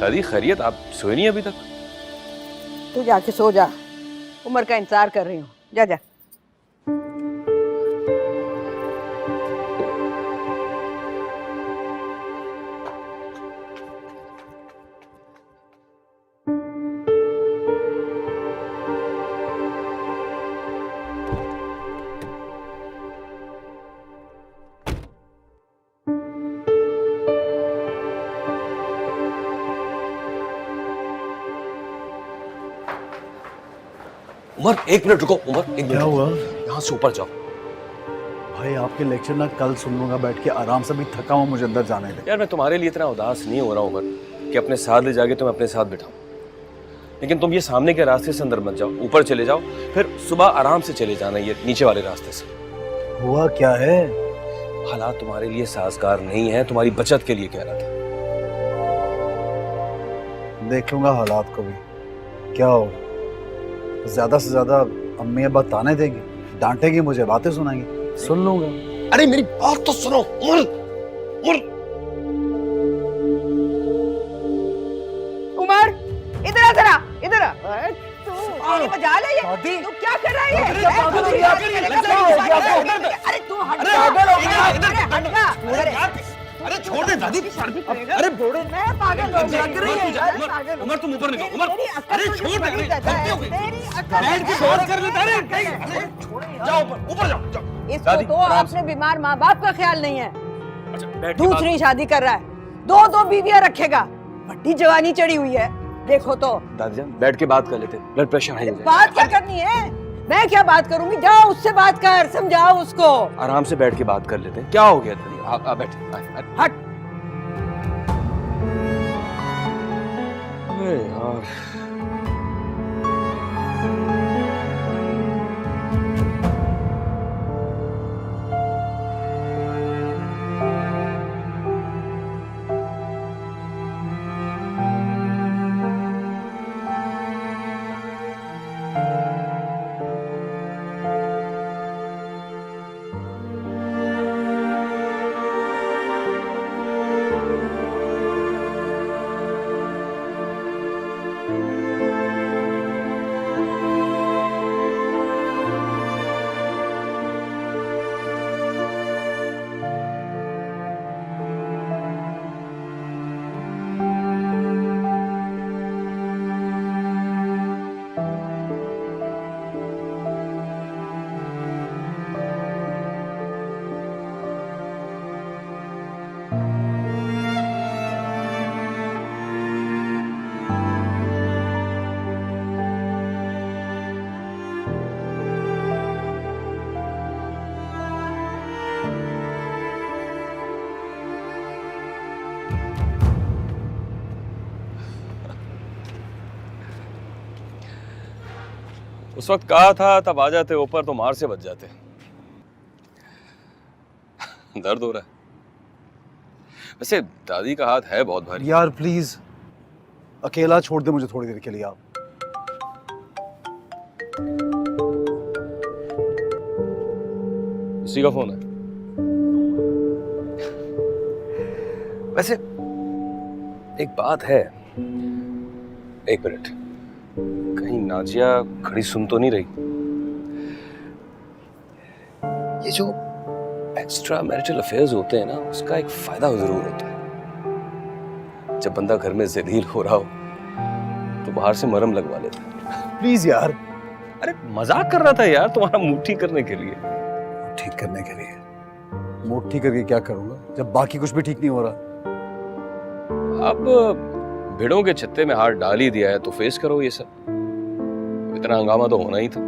दादी खैरियत, आप सोए नहीं अभी तक? तू जाके सो जा, उमर का इंतजार कर रही हूँ। जा जा। उमर एक मिनट रुको, उमर एक मिनट क्या हुआ? यहाँ से ऊपर जाओ। भाई आपके लेक्चर ना कल सुन लूंगा बैठ के आराम से, भी थका हुआ, मुझे अंदर जाने दे। यार मैं तुम्हारे लिए इतना उदास नहीं हो रहा हूँ उमर कि अपने साथ ले जाके तुम अपने साथ बिठाओ, लेकिन तुम ये सामने के रास्ते से अंदर मत जाओ, ऊपर चले जाओ, फिर सुबह आराम से चले जाना ये नीचे वाले रास्ते से। हुआ क्या है? हालात तुम्हारे लिए साजगार नहीं है, तुम्हारी बचत के लिए कह रहा था। देख लूंगा हालात को भी, क्या हो ज्यादा से ज्यादा अम्मी अब्बा ताने देंगे, डांटेंगे मुझे, बातें सुनाएंगे, सुन लूंगा। अरे मेरी बात तो सुनो उमर। उमर उमर इधर आ जरा, इधर आ। तू मेरी मजाल है ये? तू क्या कर रहा है ये? अरे तू हट जा। हट जा। अरे छोड़ दे दादी। अरे मैं पागल लग रही है। उमर तुम ऊपर निकलो उमर। अरे छोड़ दे, गलती हो गई। बैठ के बात कर लेता है। जाओ ऊपर जाओ। इसको तो अपने बीमार माँ बाप का ख्याल नहीं है, अच्छा बैठ। दूसरी शादी कर रहा है, दो बीवियां रखेगा, बड़ी जवानी चढ़ी हुई है। देखो तो दादी जान बैठ के बात कर लेते, ब्लड प्रेशर हाई हो जाएगा। बात क्या करनी है? मैं क्या बात करूंगी? जाओ उससे बात कर, समझाओ उसको। आराम से बैठ के बात कर लेते हैं। क्या हो गया दादी? आप बैठे। हट। अरे यार उस वक्त कहा था तब आ जाते ऊपर तो मार से बच जाते। दर्द हो रहा है। वैसे दादी का हाथ है बहुत भारी। यार प्लीज अकेला छोड़ दे मुझे थोड़ी देर के लिए आप। उसी का फोन है। वैसे एक बात है, एक मिनट, कहीं नाजिया खड़ी सुन तो नहीं रही? ये जो एक्स्ट्रा मैरिटल अफेयर्स होते हैं ना, उसका एक फायदा जरूर होता है। जब बंदा घर में जलील हो रहा हो तो बाहर से मरहम लगवा लेता है। प्लीज यार। अरे मजाक कर रहा था यार, तुम्हारा मूड ठीक करने के लिए। ठीक करने के लिए? मूड ठीक करके क्या करूंगा जब बाकी कुछ भी ठीक नहीं हो रहा? अब भिड़ों के छत्ते में हाथ डाल ही दिया है तो फेस करो ये सब। इतना हंगामा तो होना ही था,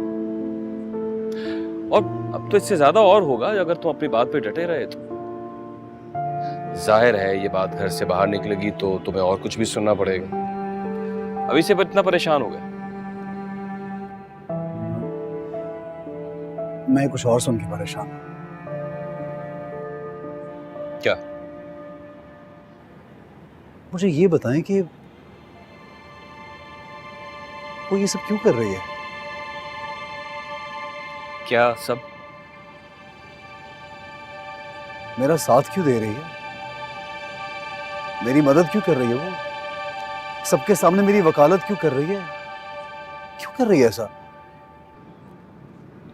और अब तो इससे ज्यादा और होगा अगर तुम अपनी बात पे डटे रहे तो। जाहिर है ये बात घर से बाहर निकलेगी तो तुम्हें और कुछ भी सुनना पड़ेगा। अभी से इतना परेशान हो गए। मैं कुछ और सुन के परेशान हूं। क्या? मुझे ये बताएं कि वो ये सब क्यों कर रही है? क्या सब? मेरा साथ क्यों दे रही है? मेरी मदद क्यों कर रही है वो? सबके सामने मेरी वकालत क्यों कर रही है? क्यों कर रही है ऐसा?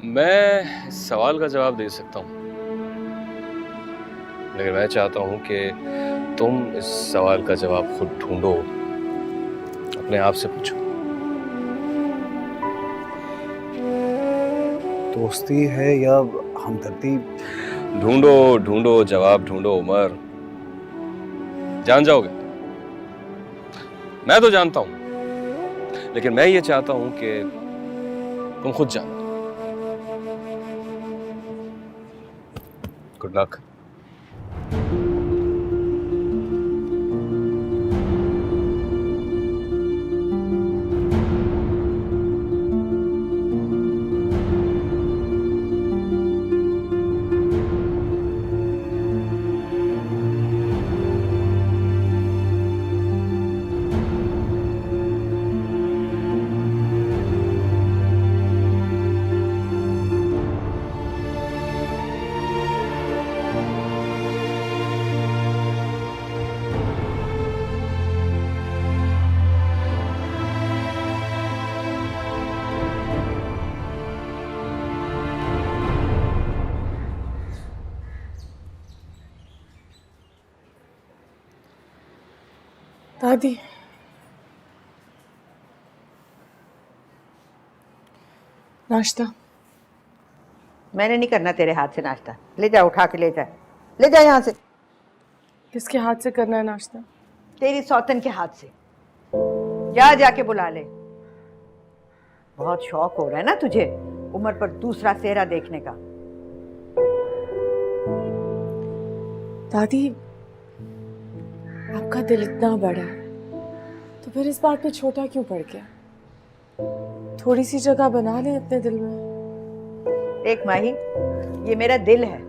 मैं इस सवाल का जवाब दे सकता हूँ, लेकिन मैं चाहता हूँ कि तुम इस सवाल का जवाब खुद ढूंढो, अपने आप से पूछो। दोस्ती है या हमदर्दी? ढूंढो ढूंढो, जवाब ढूंढो उमर, जान जाओगे। मैं तो जानता हूं, लेकिन मैं ये चाहता हूं कि तुम खुद जानो। Good luck. दादी, नाश्ता। मैंने नहीं करना तेरे हाथ से नाश्ता। ले जा, उठा के ले जा, ले जा यहाँ से। किसके हाथ से करना है नाश्ता? तेरी सौतन के हाथ से। जा जाके बुला ले। बहुत शौक हो रहा है ना तुझे उमर पर दूसरा चेहरा देखने का। दादी, आपका दिल इतना बड़ा है तो फिर इस बात पे छोटा क्यों पड़ गया? थोड़ी सी जगह बना ले अपने दिल में। देख माही, ये मेरा दिल है,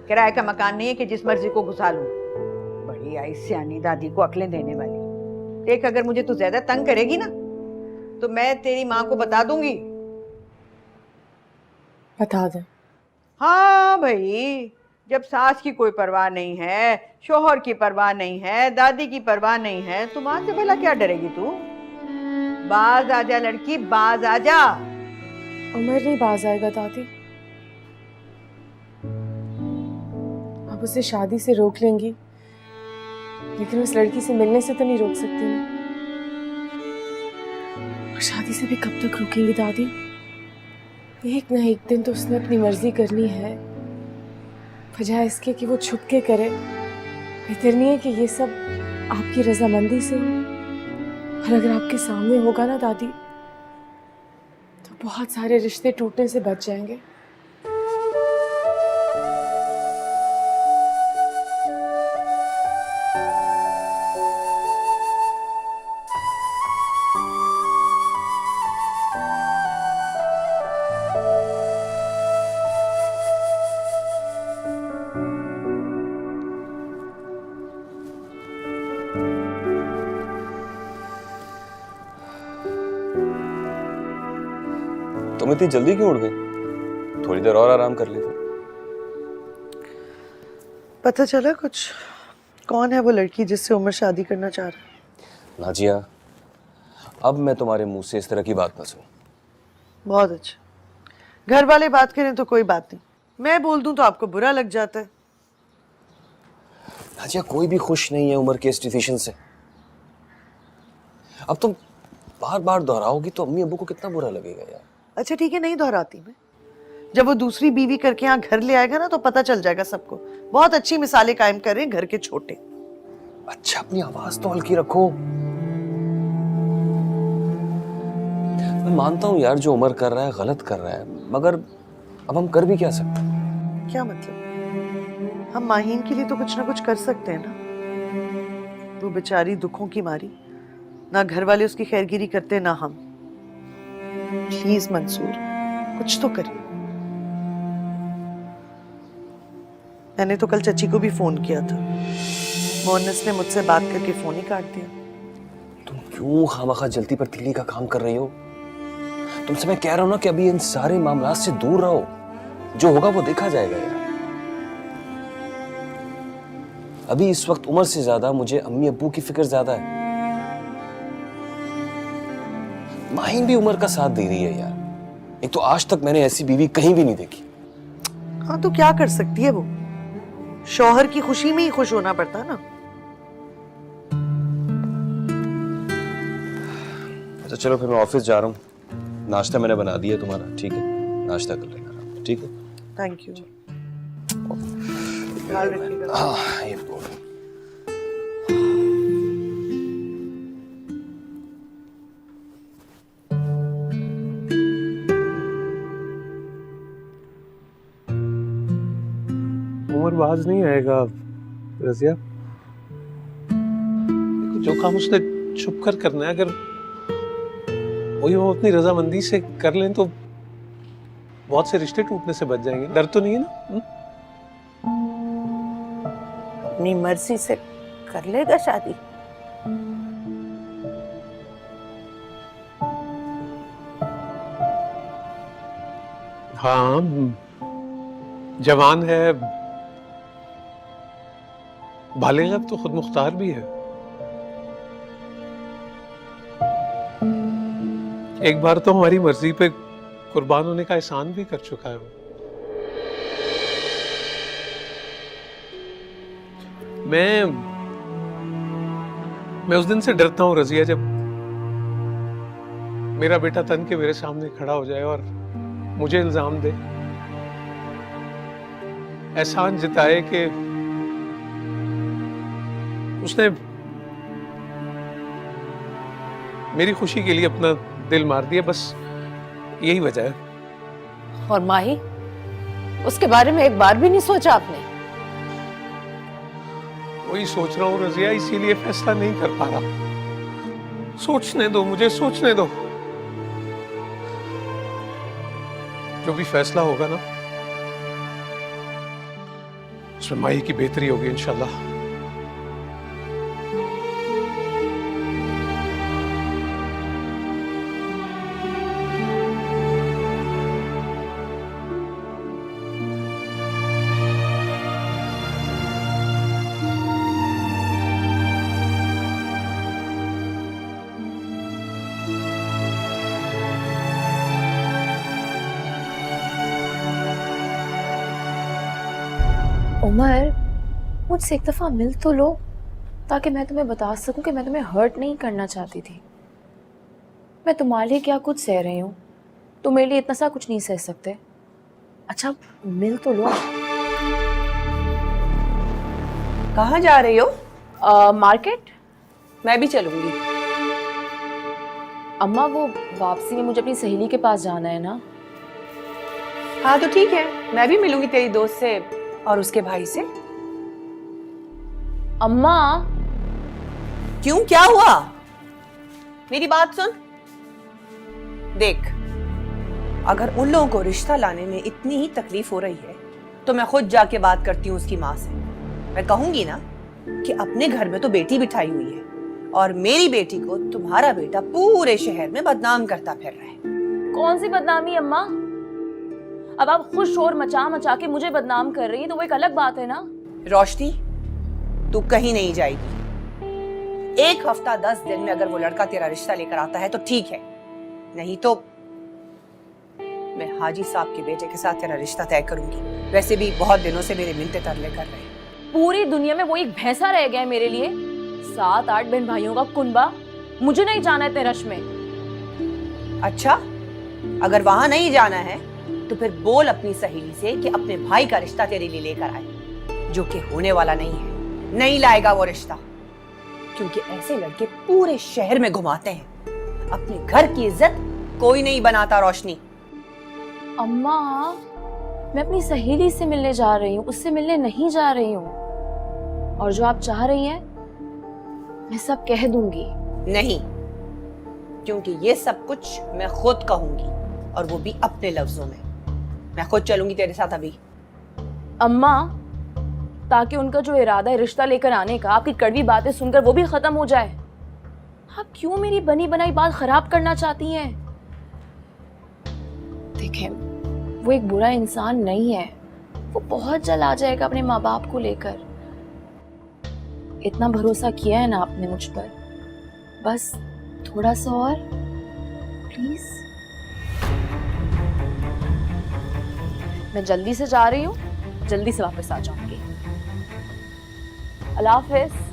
किराए का मकान नहीं है कि जिस मर्जी को घुसा लूं। बड़ी आई सियानी दादी को अकलें देने वाली। देख, अगर मुझे तू ज्यादा तंग करेगी ना तो मैं तेरी माँ को बता दूंगी। बता दे। हाँ भाई, जब सास की कोई परवाह नहीं है, शोहर की परवाह नहीं है, दादी की परवाह नहीं है, तो माँ से भला क्या डरेगी तू? बाज आजा लड़की, बाज आजा। उमर नहीं बाज आएगा दादी। आप उसे शादी से रोक लेंगी, लेकिन उस लड़की से मिलने से तो नहीं रोक सकती ना। और शादी से भी कब तक रोकेंगी दादी? एक ना एक दिन तो उसने अपनी मर्जी करनी है, बजाय इसके कि वो छुप के करे। बेहतर नहीं है कि ये सब आपकी रजामंदी से हो। और अगर आपके सामने होगा ना दादी, तो बहुत सारे रिश्ते टूटने से बच जाएंगे। तुम इतनी जल्दी क्यों उठ गई? थोड़ी देर और आराम कर लेते। पता चला कुछ? कौन है वो लड़की जिससे उमर शादी करना चाह रहा है? नाजिया, अब मैं तुम्हारे मुंह से इस तरह की बात ना सुनूं। बहुत अच्छा। घर वाले बात करें तो कोई बात नहीं, मैं बोल दूं तो आपको बुरा लग जाता है। नाजिया, कोई भी खुश नहीं है उमर के इस डिसीजन से। अब तुम बार बार दोहराओगी तो अम्मी अब्बू को कितना बुरा लगेगा यार। अच्छा ठीक है, नहीं दोहराती मैं। जब वो दूसरी बीवी करके यहाँ घर ले आएगा ना तो पता चल जाएगा सबको। बहुत अच्छी मिसालें कायम कर रहे हैं घर के छोटे। अच्छा, अपनी आवाज तो हल्की रखो। मैं मानता हूँ यार, जो उमर कर रहा है गलत कर रहा है, मगर अब हम कर भी क्या सकते हैं? क्या मतलब? हम माहीन के लिए तो कुछ ना कुछ कर सकते हैं ना। वो बेचारी दुखों की मारी, ना घर वाले उसकी खैरगिरी करते ना हम। प्लीज मंसूर, कुछ तो करिए। मैंने तो कल चची को भी फोन किया था, मोहनिस ने मुझसे बात करके फोन ही काट दिया। तुम क्यों खामखा जल्दी पर तीली का काम कर रही हो? तुमसे मैं कह रहा हूं ना कि अभी इन सारे मामलात से दूर रहो। जो होगा वो देखा जाएगा यार। अभी इस वक्त उमर से ज्यादा मुझे अम्मी अब्बू की फिक्र ज्यादा है। माहिन भी उमर का साथ दे रही है यार। एक तो आज तक मैंने ऐसी बीवी कहीं भी नहीं देखी। हाँ तो क्या कर सकती है वो, शौहर की खुशी में ही खुश होना पड़ता ना। अच्छा चलो फिर मैं ऑफिस जा रहा हूँ। नाश्ता मैंने बना दिया तुम्हारा, ठीक है? नाश्ता कर लेना, ठीक है? Thank you. ख्याल रखिएगा। हाँ ये तो उमर बाज नहीं आएगा रजिया। देखो जो काम उसने छुप कर करना है, अगर वही वो अपनी रजामंदी से कर लें तो बहुत से रिश्ते टूटने से बच जाएंगे। डर तो नहीं है ना? अपनी मर्जी से कर लेगा शादी। हाँ जवान है, बालिग तो खुद मुख्तार भी है। एक बार तो हमारी मर्जी पे कुर्बान होने का एहसान भी कर चुका है वो। मैं उस दिन से डरता हूं रजिया, जब मेरा बेटा तन के मेरे सामने खड़ा हो जाए और मुझे इल्जाम दे, एहसान जताए कि उसने मेरी खुशी के लिए अपना दिल मार दिया। बस यही वजह है। और माही, उसके बारे में एक बार भी नहीं सोचा आपने? वही सोच रहा हूँ रजिया, इसीलिए फैसला नहीं कर पा रहा। सोचने दो मुझे, सोचने दो। जो भी फैसला होगा ना, उसमें माही की बेहतरी होगी इंशाल्लाह। उमर, मुझसे एक दफ़ा मिल तो लो, ताकि मैं तुम्हें बता सकूं कि मैं तुम्हें हर्ट नहीं करना चाहती थी। मैं तुम्हारे लिए क्या कुछ सह रही हूँ, तुम मेरे लिए इतना सा कुछ नहीं सह सकते। अच्छा मिल तो लो। कहाँ जा रही हो? मार्केट। मैं भी चलूंगी। अम्मा वो वापसी में मुझे अपनी सहेली के पास जाना है ना। हाँ तो ठीक है, मैं भी मिलूंगी तेरी दोस्त से और उसके भाई से। अम्मा। क्यों, क्या हुआ? मेरी बात सुन। देख, अगर उन लोगों को रिश्ता लाने में इतनी ही तकलीफ हो रही है तो मैं खुद जाके बात करती हूँ उसकी माँ से। मैं कहूंगी ना कि अपने घर में तो बेटी बिठाई हुई है और मेरी बेटी को तुम्हारा बेटा पूरे शहर में बदनाम करता फिर रहा है। कौन सी बदनामी अम्मा? अब आप खुद शोर मचा मचा के मुझे बदनाम कर रही है तो वो एक अलग बात है ना। रोशनी, तू कहीं नहीं जाएगी। 1 हफ्ता 10 दिन में अगर वो लड़का तेरा रिश्ता लेकर आता है तो ठीक है, नहीं तो मैं हाजी साहब के बेटे के साथ तेरा रिश्ता तय करूंगी। वैसे भी बहुत दिनों से मेरे मिन्नते तरले कर रहे हैं। पूरी दुनिया में वो एक भैंसा रह गया है मेरे लिए। 7-8 बहन भाइयों का कुनबा, मुझे नहीं जाना है तेरे रश में। अच्छा, अगर वहां नहीं जाना है तो फिर बोल अपनी सहेली से कि अपने भाई का रिश्ता तेरे लिए लेकर आए, जो कि होने वाला नहीं है। नहीं लाएगा वो रिश्ता, क्योंकि ऐसे लड़के पूरे शहर में घुमाते हैं। अपने घर की इज्जत कोई नहीं बनाता रोशनी। अम्मा, मैं अपनी सहेली से मिलने जा रही हूँ, उससे मिलने नहीं जा रही हूँ। और जो आप चाह रही हैं मैं सब कह दूंगी। नहीं, क्योंकि ये सब कुछ मैं खुद कहूंगी, और वो भी अपने लफ्जों में। मैं खुद चलूंगी तेरे साथ अभी। अम्मा, ताकि उनका जो इरादा है रिश्ता लेकर आने का, आपकी कड़वी बातें सुनकर वो भी खत्म हो जाए। आप क्यों मेरी बनी बनाई बात खराब करना चाहती हैं? देखें, वो एक बुरा इंसान नहीं है। वो बहुत जल्द आ जाएगा अपने माँ बाप को लेकर। इतना भरोसा किया है ना आपने मुझ पर, बस थोड़ा सा और प्लीज? मैं जल्दी से जा रही हूँ, जल्दी से वापस आ जाऊंगी। अल्लाह हाफिज।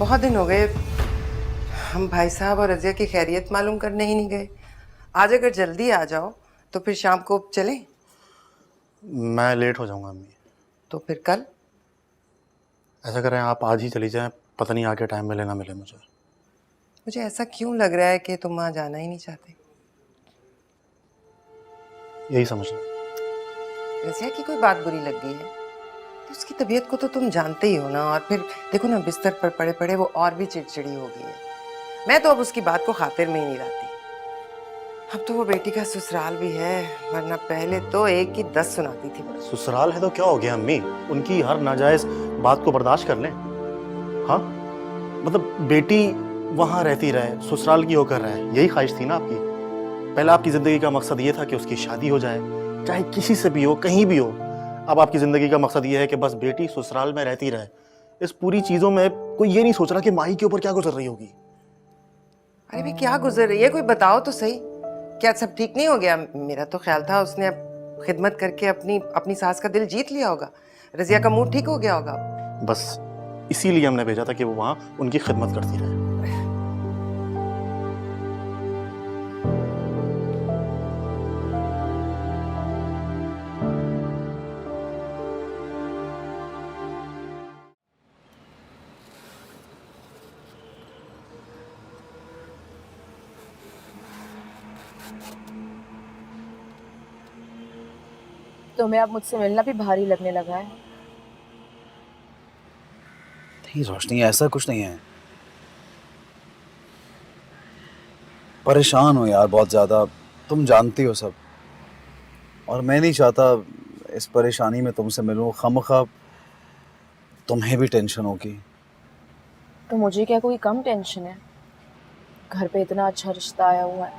बहुत दिन हो गए हम भाई साहब और रजिया की खैरियत मालूम करने ही नहीं गए। आज अगर जल्दी आ जाओ तो फिर शाम को चलें। मैं लेट हो जाऊंगा अम्मी। तो फिर कल? ऐसा करें आप आज ही चली जाएं, पता नहीं आगे टाइम मिले ना मिले मुझे। मुझे ऐसा क्यों लग रहा है कि तुम वहाँ जाना ही नहीं चाहते? यही समझ लो। रजिया की कोई बात बुरी लग गई है तो उसकी तबीयत को तो तुम जानते ही हो ना। और फिर देखो ना, बिस्तर पर पड़े पड़े वो और भी चिड़चिड़ी हो गई है। मैं तो अब उसकी बात को खातिर में ही नहीं लाती। अब तो वो बेटी का ससुराल भी है, वरना पहले तो एक की 10 सुनाती थी। ससुराल है तो क्या हो गया अम्मी, उनकी हर नाजायज बात को बर्दाश्त कर लें। हाँ मतलब बेटी वहाँ रहती रहे, ससुराल की होकर रहे, यही ख्वाहिश थी ना आपकी। पहले आपकी जिंदगी का मकसद ये था कि उसकी शादी हो जाए, चाहे किसी से भी हो, कहीं भी हो। अब आपकी जिंदगी का मकसद ये है कि बस बेटी ससुराल में रहती रहे। इस पूरी चीजों में कोई ये नहीं सोच रहा कि माही के ऊपर क्या गुजर रही होगी। अरे भाई क्या गुजर रही है, कोई बताओ तो सही। क्या सब ठीक नहीं हो गया? मेरा तो ख्याल था उसने अब खिदमत करके अपनी सास का दिल जीत लिया होगा, रजिया का मूड ठीक हो गया होगा। बस इसीलिए हमने भेजा था कि वो वहाँ उनकी खिदमत करती रहे। तुम्हें अब मुझसे मिलना भी भारी लगने लगा है। नहीं रोशनी, ऐसा कुछ नहीं है। परेशान हो यार बहुत ज़्यादा, तुम जानती हो सब। और मैं नहीं चाहता इस परेशानी में तुमसे मिलूं, खामखा तुम्हें भी टेंशन होगी। तो मुझे क्या कोई कम टेंशन है? घर पे इतना अच्छा रिश्ता आया हुआ है,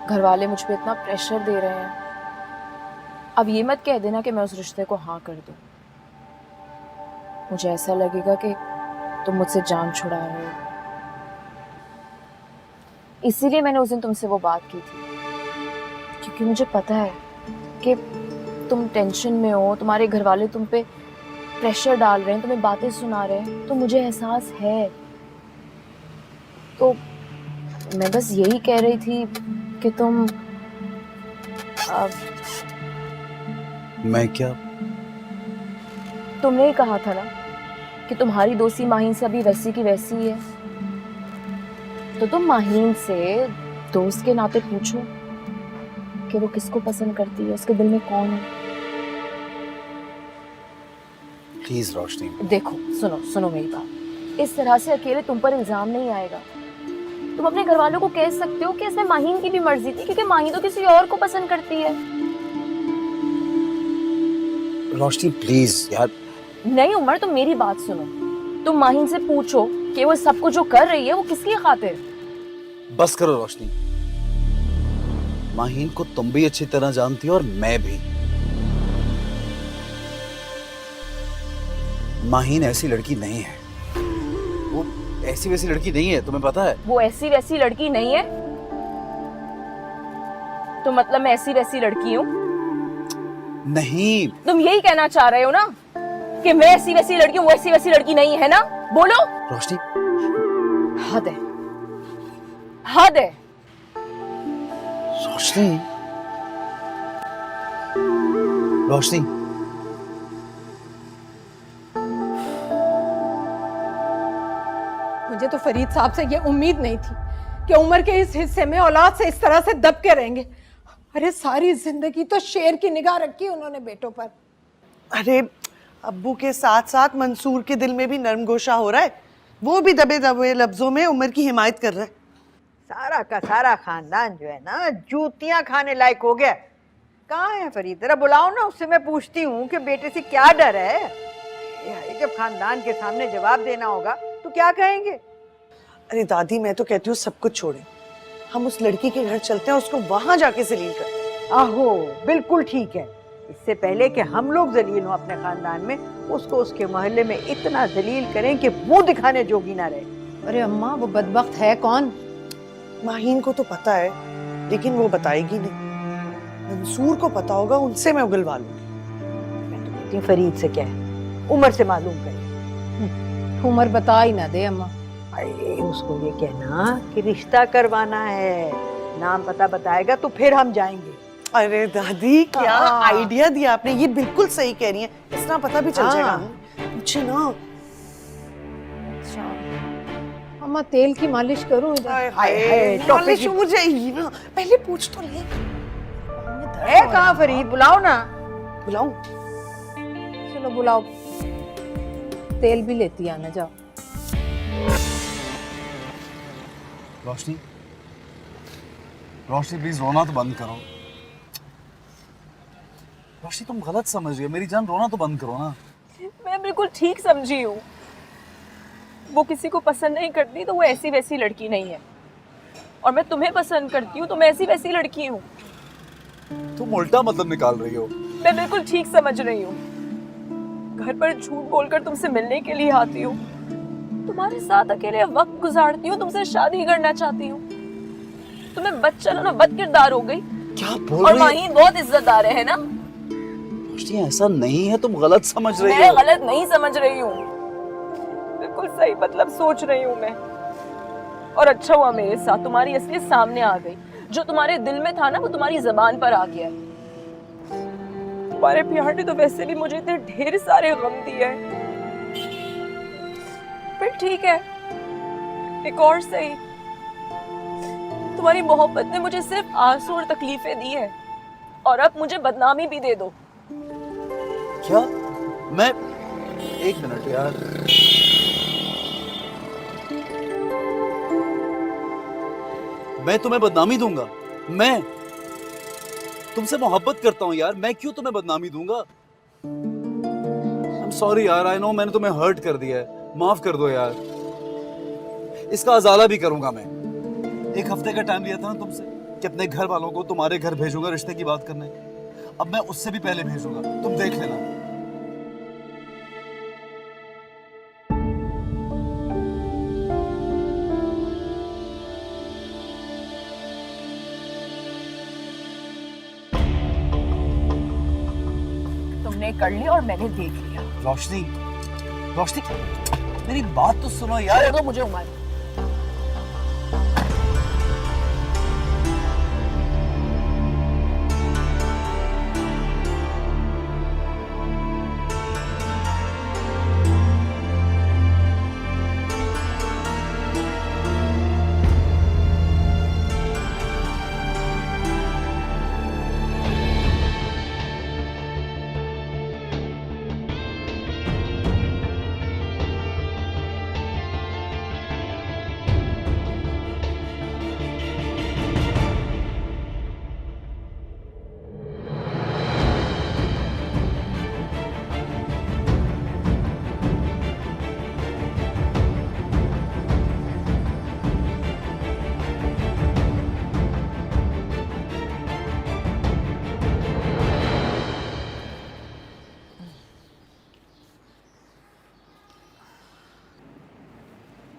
घर वाले मुझ पे इतना प्रेशर दे रहे हैं। अब ये मत कह देना कि मैं उस रिश्ते को हाँ कर दूं। मुझे ऐसा लगेगा कि तुम मुझसे जान छुड़ा रहे हो। इसीलिए मैंने उस दिन तुमसे वो बात की थी, क्योंकि मुझे पता है कि तुम टेंशन में हो, तुम्हारे घर वाले तुम पे प्रेशर डाल रहे हैं, तुम्हें बातें सुना रहे हैं, तो मुझे एहसास है। तो मैं बस यही कह रही थी कि तुम मैं क्या? तुमने ही कहा था ना कि तुम्हारी दोस्ती माहीन से अभी वैसी की वैसी ही है। तो तुम माहीन से दोस्त के नाते पूछो कि वो किसको पसंद करती है, उसके दिल में कौन है। प्लीज रोशनी। देखो सुनो मेरी बात, इस तरह से अकेले तुम पर इल्जाम नहीं आएगा। तुम अपने घर वालों को कह सकते हो कि इसमें माहीन की भी मर्जी थी, क्योंकि माहीन तो किसी और को पसंद करती है। रोशनी प्लीज यार। नहीं उमर, तुम मेरी बात सुनो। तुम माहीन से पूछो कि वो सब कुछ जो कर रही है वो किसकी खातिर। बस करो रोशनी, माहीन को तुम भी अच्छी तरह जानती हो और मैं भी। माहीन ऐसी लड़की नहीं है, वो ऐसी वैसी लड़की नहीं है, तुम्हें पता है। वो ऐसी वैसी लड़की नहीं है तो मतलब मैं ऐसी वैसी लड़की हूँ? नहीं, तुम यही कहना चाह रहे हो ना कि मैं ऐसी वैसी लड़की हूँ, वो ऐसी वैसी लड़की नहीं है ना? बोलो। रोशनी हद है, हद है। रोशनी, रोशनी मुझे तो फरीद साहब से ये उम्मीद नहीं थी कि उम्र के इस हिस्से में औलाद से इस तरह से दब के रहेंगे। अरे सारी जिंदगी तो शेर की निगाह रखी उन्होंने बेटों पर। अरे अब्बू के साथ साथ मंसूर के दिल में भी नरम गोशा हो रहा है, वो भी दबे दबे लफ्जों में उमर की हिमायत कर रहा है। सारा का सारा खानदान जो है ना जूतियां खाने लायक हो गया। कहाँ है फरीद? जरा बुलाओ ना, उससे मैं पूछती हूँ कि बेटे से क्या डर है। जब खानदान के सामने जवाब देना होगा तो क्या कहेंगे? अरे दादी, मैं तो कहती हूँ सब कुछ छोड़ें, हम उस लड़की के घर चलते हैं, उसको वहां जाके जलील करते हैं। आहो, बिल्कुल ठीक है। इससे पहले कि हम लोग जलील हों अपने खानदान में, उसको उसके मोहल्ले में इतना जलील करें कि मुंह दिखाने जोगी ना रहे। अरे अम्मा, वो बदबख्त है कौन? माहीन को तो पता है, लेकिन वो बताएगी नहीं। मंसूर को पता होगा, उनसे मैं उगलवा लूंगी। मैं तो कहती हूँ फरीद से क्या है, उमर से मालूम करे। उमर बता ही ना दे अम्मा। अरे उसको ये कहना कि रिश्ता करवाना है, नाम पता बताएगा तो फिर हम जाएंगे। अरे दादी, क्या हाँ। आइडिया दिया आपने, ये बिल्कुल सही कह रही हैं। इतना पता भी चल हाँ। जाएगा मुझे ना। अम्मा, तेल की मालिश करूं इधर? हाय हाय, हाय, टॉपिक मालिश ही- हो जाएगी ना, पहले पूछ तो ले। है कहाँ फरीद? बुलाओ ना। बुलाऊं? चलो बुलाओ, तेल भी लेती आना, जाओ। रोशनी, रोशनी प्लीज रोना तो बंद करो। रोशनी तुम गलत समझ रही हो मेरी जान, रोना तो बंद करो ना। मैं बिल्कुल ठीक समझी हूँ। वो किसी को पसंद नहीं करती तो वो ऐसी वैसी लड़की नहीं है, और मैं तुम्हें पसंद करती हूँ तो मैं ऐसी वैसी लड़की हूँ। तुम उल्टा मतलब निकाल रही हो। मैं बिल्कुल ठीक समझ रही हूँ। घर पर झूठ बोलकर तुमसे मिलने के लिए आती हूँ, तुम्हारे साथ अकेले वक्त गुजारती हूँ, तुमसे शादी करना चाहती हूँ। तुम्हें बच्चा ना बद किरदार हो गई। क्या बोल और रही हो? माहीन बहुत इज्जतदार है ना? रोशनी ऐसा नहीं है, तुम गलत समझ रही मैं हो। गलत नहीं समझ रही हूँ, बिल्कुल सही मतलब सोच रही हूँ मैं। और अच्छा हुआ मेरे साथ तुम्हारी असलियत सामने आ गई। जो तुम्हारे दिल में था ना, वो तुम्हारी जबान पर आ गया। तुम्हारे प्यार ने तो वैसे भी मुझे इतने ढेर सारे गम दिए हैं। फिर ठीक है, एक और सही, तुम्हारी मोहब्बत ने मुझे सिर्फ आंसू और तकलीफें दी है, और अब मुझे बदनामी भी दे दो। क्या? मैं एक मिनट यार। मैं तुम्हें बदनामी दूंगा? मैं तुमसे मोहब्बत करता हूं यार, मैं क्यों तुम्हें बदनामी दूंगा? I'm sorry यार, आई नो मैंने तुम्हें हर्ट कर दिया है, माफ कर दो यार। इसका अजाला भी करूंगा मैं। एक हफ्ते का टाइम लिया था ना तुमसे कि अपने घर वालों को तुम्हारे घर भेजूंगा रिश्ते की बात करने। अब मैं उससे भी पहले भेजूंगा, तुम देख लेना। तुमने कर लिया और मैंने देख लिया। रोशनी, रोशनी मेरी बात तो सुनो यार। छोड़ दो मुझे उमर।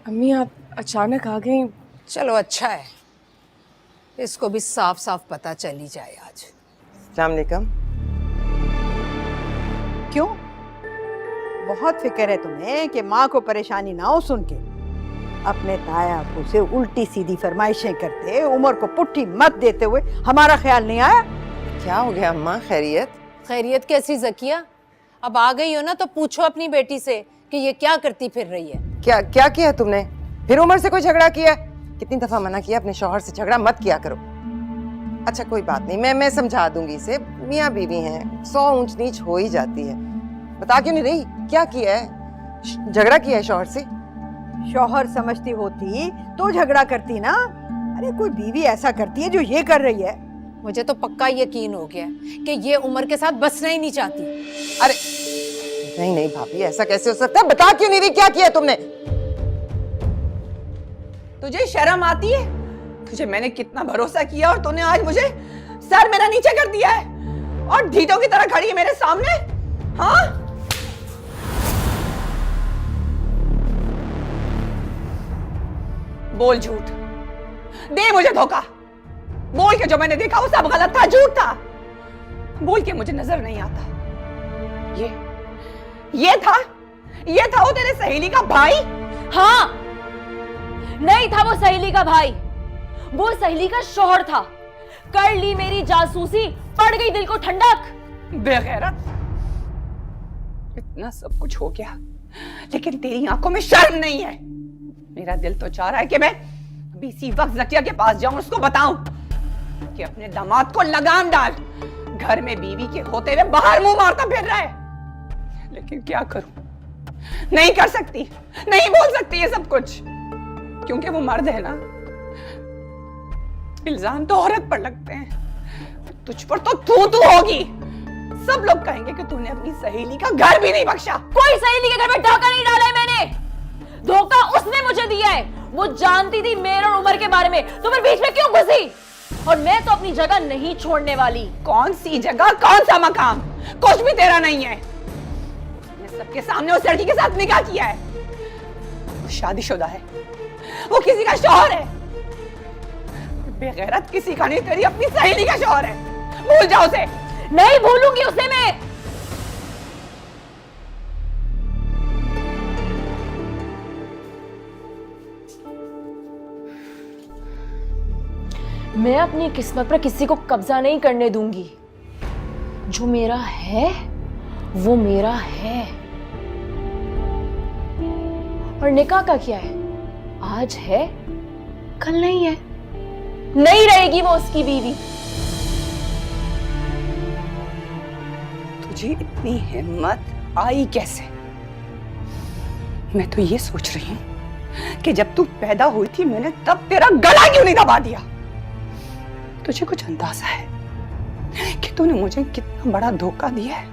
अम्मी, आप अचानक आ गई। चलो अच्छा है, इसको भी साफ साफ पता चल ही जाए आज। अस्सलाम वालेकुम। क्यों? बहुत फिक्र है तुम्हें कि माँ को परेशानी ना हो सुन के। अपने ताया को से उल्टी सीधी फरमाइशें करते, उमर को पुट्ठी मत देते हुए हमारा ख्याल नहीं आया? क्या हो गया अम्मा, खैरियत? खैरियत कैसी जकिया? अब आ गई हो ना तो पूछो अपनी बेटी से कि ये क्या करती फिर रही है। क्या क्या किया तुमने? फिर उमर से कोई झगड़ा किया? कितनी दफा मना किया अपने शौहर से झगड़ा मत किया करो। अच्छा कोई बात नहीं, मैं समझा दूंगी इसे। मियाँ बीवी हैं, 100 ऊंच नीच हो ही जाती है। बता क्यों नहीं रही, क्या किया है? झगड़ा किया है शौहर से? शौहर समझती होती तो झगड़ा करती ना। अरे कोई बीवी ऐसा करती है जो ये कर रही है? मुझे तो पक्का यकीन हो गया कि ये उमर के साथ बसना ही नहीं चाहती। अरे नहीं नहीं भाभी, ऐसा कैसे हो सकता है? बता क्यों नहीं रही, क्या किया तुमने? तुझे शर्म आती है? तुझे मैंने कितना भरोसा किया और तूने आज मुझे सर मेरा नीचे कर दिया है और ढीठों की तरह खड़ी है मेरे सामने। हाँ, बोल झूठ, दे मुझे धोखा। बोल के जो मैंने देखा वो सब गलत था, झूठ था। बोल के मुझे नजर नहीं आता। ये था वो तेरे सहेली का भाई? हाँ, नहीं था वो सहेली का भाई, वो सहेली का शौहर था। कर ली मेरी जासूसी, पड़ गई दिल को ठंडक। बेगैरत, इतना सब कुछ हो गया लेकिन तेरी आंखों में शर्म नहीं है। मेरा दिल तो चाह रहा है कि मैं अभी इसी वक्त जकिया के पास जाऊं, उसको बताऊं कि अपने दामाद को लगाम डाल। घर में बीवी के होते हुए बाहर मुंह मारता फिर रहा है, लेकिन क्या करूं? नहीं कर सकती, नहीं बोल सकती ये सब कुछ, क्योंकि वो मर्द है ना। इल्जाम तो औरत पर लगते हैं, तुझ पर तो तू होगी। सब लोग कहेंगे कि तूने अपनी सहेली का घर भी नहीं बख्शा। कोई सहेली के घर में डाका नहीं डाला है मैंने, धोखा उसने मुझे दिया है। वो जानती थी मेरे और उमर के बारे में, तो फिर बीच में क्यों घुसी? और मैं तो अपनी जगह नहीं छोड़ने वाली। कौन सी जगह, कौन सा मकाम? कुछ भी तेरा नहीं है। उसने सबके सामने उस लड़की के साथ निकाह किया है। वो शादीशुदा है, वो किसी का शौहर है। बेगैरत किसी का नहीं, तेरी अपनी सहेली का शौहर है। भूल जा उसे। नहीं भूलूंगी उसे मैं अपनी किस्मत पर किसी को कब्जा नहीं करने दूंगी। जो मेरा है वो मेरा है। और निकाह का क्या है? आज है, कल नहीं है। नहीं रहेगी वो उसकी बीवी। तुझे इतनी हिम्मत आई कैसे? मैं तो ये सोच रही हूं कि जब तू पैदा हुई थी मैंने तब तेरा गला क्यों नहीं दबा दिया? तुझे कुछ अंदाजा है कि तूने मुझे कितना बड़ा धोखा दिया है?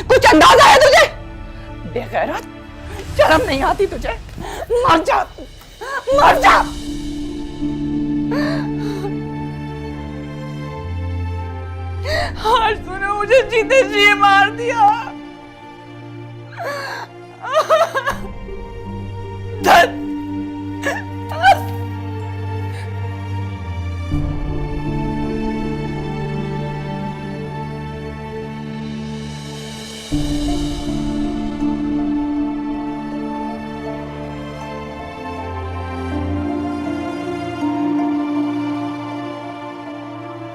कुछ अंदाजा है तुझे? बेगैरत, शर्म नहीं आती तुझे? मर जा, मर जा। आज तूने मुझे जीते जी मार दिया। धन।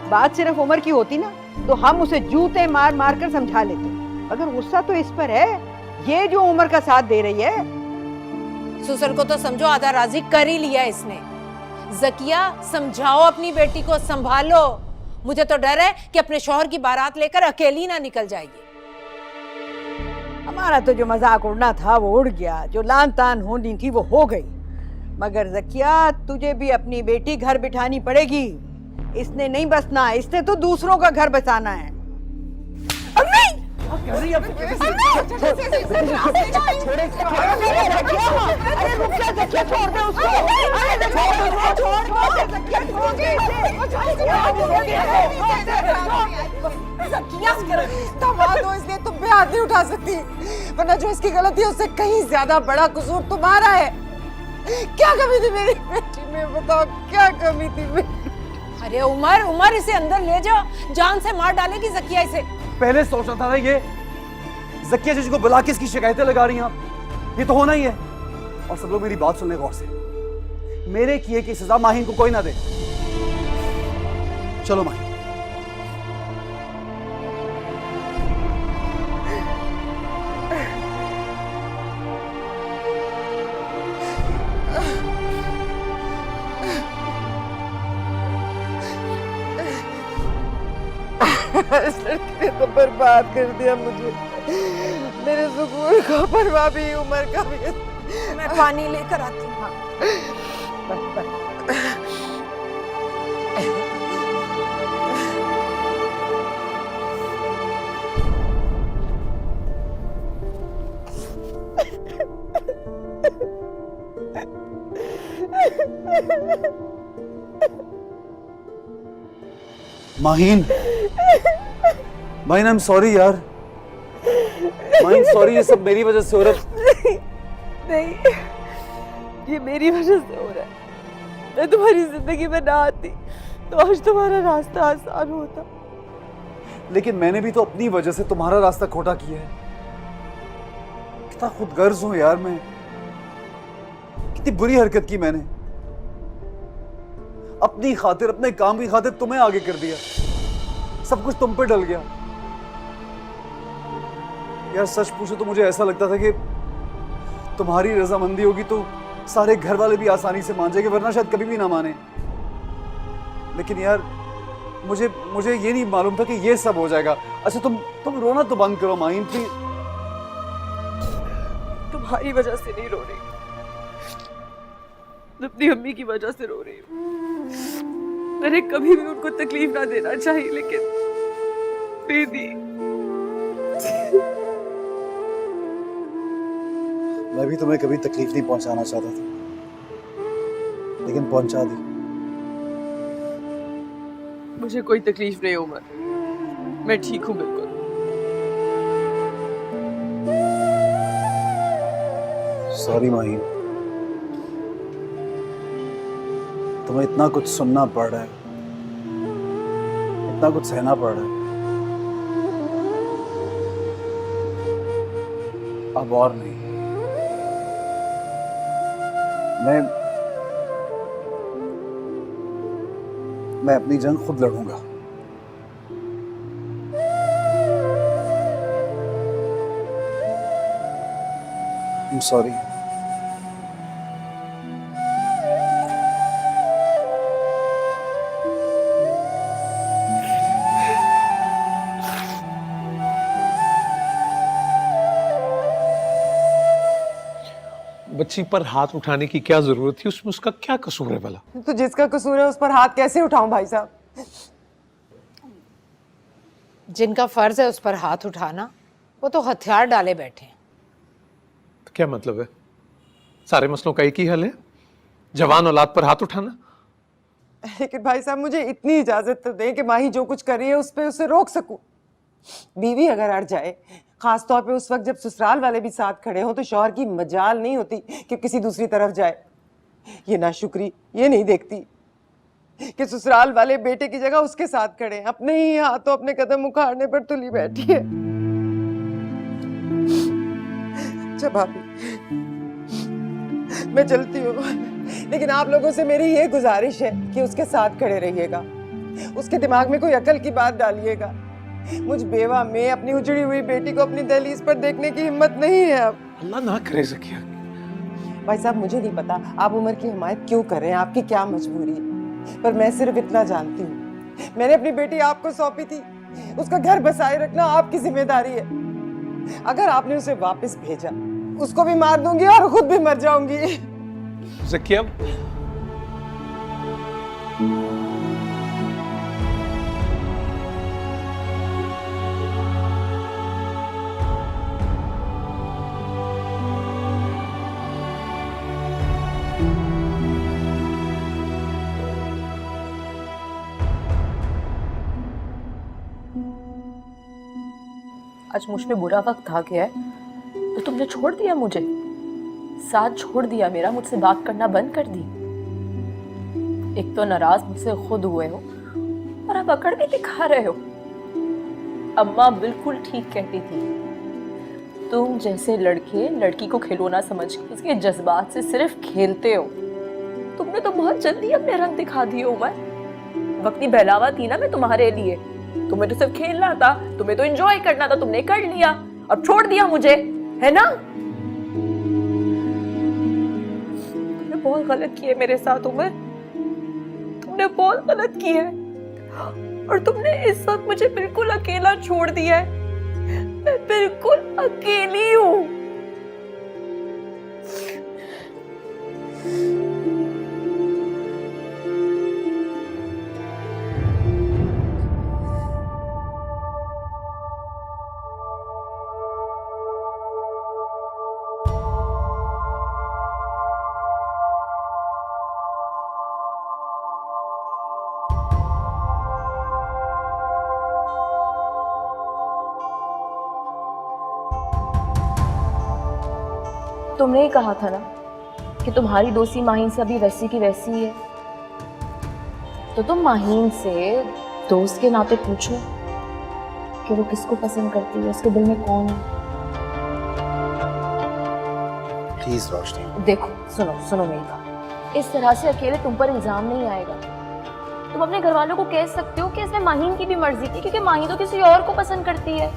बात सिर्फ उम्र की होती ना तो हम उसे जूते मार मार कर समझा लेते, मगर गुस्सा तो इस पर है, ये जो उम्र का साथ दे रही है। ससुर को तो समझो आधा राजी कर ही लिया इसने। जकिया, समझाओ अपनी बेटी को, संभालो। मुझे तो डर है कि अपने शौहर की बारात लेकर अकेली ना निकल जाएगी। हमारा तो जो मजाक उड़ना था वो उड़ गया, जो लान तान होनी थी वो हो गई। मगर जकिया, तुझे भी अपनी बेटी घर बिठानी पड़ेगी। इसने नहीं बसना, इसने तो दूसरों का घर बसाना है। इसलिए तुम पे हाथ नहीं उठा सकती, वरना जो इसकी गलती है उससे कहीं ज्यादा बड़ा कसूर तुम्हारा है। क्या कमी थी मेरी बेटी में, बताओ क्या कमी थी मेरी? अरे उमर, उमर इसे अंदर ले जाओ, जान से मार डालेगी जकिया इसे। पहले सोच रहा था ना ये जकिया जी को बुला के इसकी शिकायतें लगा रही हैं आप, ये तो होना ही है। और सब लोग मेरी बात सुनने गौर से, मेरे किए की सजा माहिन को कोई ना दे। चलो माहिन। इस लड़की ने तो बर्बाद कर दिया मुझे, मेरे सुकून को, परवाह भी, उम्र का भी। मैं पानी लेकर आती हूँ। Maheen, Maheen I am sorry यार। माहीन सॉरी, ये सब मेरी वजह से हो रहा है। नहीं, ये मेरी वजह से हो रहा है। मैं तुम्हारी जिंदगी में ना आती तो आज तुम्हारा रास्ता आसान होता। लेकिन मैंने भी तो अपनी वजह से तुम्हारा रास्ता खोटा किया है। कितना खुदगर्ज हूं यार मैं, कितनी बुरी हरकत की मैंने। अपनी खातिर, अपने काम की खातिर तुम्हें आगे कर दिया, सब कुछ तुम पे डल गया। यार सच पूछो तो मुझे ऐसा लगता था कि तुम्हारी रजामंदी होगी तो सारे घर वाले भी आसानी से मान जाएंगे, वरना शायद कभी भी ना माने। लेकिन यार मुझे ये नहीं मालूम था कि ये सब हो जाएगा। अच्छा तुम रोना तो बंद करो माहीन प्लीज। तुम्हारी वजह से नहीं रो रही, मैं अपनी अम्मी की वजह से रो रही हूँ। मैंने कभी भी उनको तकलीफ ना देना चाहिए, लेकिन दे दी। मैं भी तुम्हें कभी तकलीफ नहीं पहुंचाना चाहता था, लेकिन पहुंचा दी। मुझे कोई तकलीफ नहीं उमर, मैं ठीक हूँ बिल्कुल। सॉरी माहीन, तुम्हें इतना कुछ सुनना पड़ रहा है, इतना कुछ सहना पड़ रहा है। अब और नहीं। मैं अपनी जंग खुद लड़ूंगा। I'm sorry. बच्ची पर हाथ उठाने की क्या जरूरत थी? उसमें उसका क्या कसूर है भला? तो जिसका कसूर है उस पर हाथ कैसे उठाऊं भाई साहब? जिनका फर्ज है उस पर हाथ उठाना, वो तो हथियार डाले बैठे हैं। तो क्या मतलब है? सारे मसलों का एक ही हल है, जवान औलाद पर हाथ उठाना। लेकिन भाई साहब मुझे इतनी इजाजत तो दें कि माही जो कुछ कर रही है उस पर उसे रोक सकूं। बीवी अगर अड़ जाए, खास तौर पे उस वक्त जब ससुराल वाले भी साथ खड़े हों, तो शौहर की मजाल नहीं होती कि किसी दूसरी तरफ जाए। ये नाशुक्री ये नहीं देखती कि ससुराल वाले बेटे की जगह उसके साथ खड़े हैं, अपने ही हाथों अपने कदम उखाड़ने पर तुली बैठी है। अच्छा भाभी, मैं चलती हूँ, लेकिन आप लोगों से मेरी ये गुजारिश है कि उसके साथ खड़े रहिएगा, उसके दिमाग में कोई अकल की बात डालिएगा। मुझ बेवा में अपनी उजड़ी हुई बेटी को अपनी दहलीज पर देखने की हिम्मत नहीं है अब। अल्लाह ना करे ज़किया। भाई साहब मुझे नहीं पता आप उमर की हिमायत क्यों कर रहे हैं, आपकी क्या मजबूरी है, पर मैं सिर्फ इतना जानती हूँ, मैंने अपनी बेटी आपको सौंपी थी, उसका घर बसाए रखना आपकी जिम्मेदारी है। अगर आपने उसे वापस भेजा, उसको भी मार दूंगी और खुद भी मर जाऊंगी। ज़किया, आज मुझ पे बुरा वक्त आ गया है तो तुमने छोड़ दिया मुझे, साथ छोड़ दिया मेरा, मुझसे बात करना बंद कर दी। एक तो नाराज मुझसे खुद हुए हो और अब अकड़ भी दिखा रहे हो। अम्मा बिल्कुल ठीक कहती थी, तुम जैसे लड़के लड़की को खिलौना समझ के उसके जज्बात से सिर्फ खेलते हो। तुमने तो बहुत जल्दी अपने रंग दिखा दिए उमर। वक्ती बहलावा थी ना मैं तुम्हारे लिए, तुम्हें तो सिर्फ खेलना था, तुम्हें तो एंजॉय करना था, तुमने कर लिया, अब छोड़ दिया मुझे, है ना? तुमने बहुत गलत किया मेरे साथ उमर, तुमने बहुत गलत किया है और तुमने इस वक्त मुझे बिल्कुल अकेला छोड़ दिया है। मैं बिल्कुल अकेली हूँ। तुमने ही कहा था ना कि तुम्हारी दोस्ती माहीन से अभी वैसी की वैसी ही है, तो तुम माहीन से दोस्त के नाते पूछो कि वो किसको पसंद करती है, उसके दिल में कौन है। प्लीज रोशनी। देखो सुनो सुनो मेरी बात, इस तरह से अकेले तुम पर इल्जाम नहीं आएगा। तुम अपने घर वालों को कह सकते हो कि इसमें माहीन की भी मर्जी थी, क्योंकि माहीन तो किसी और को पसंद करती है।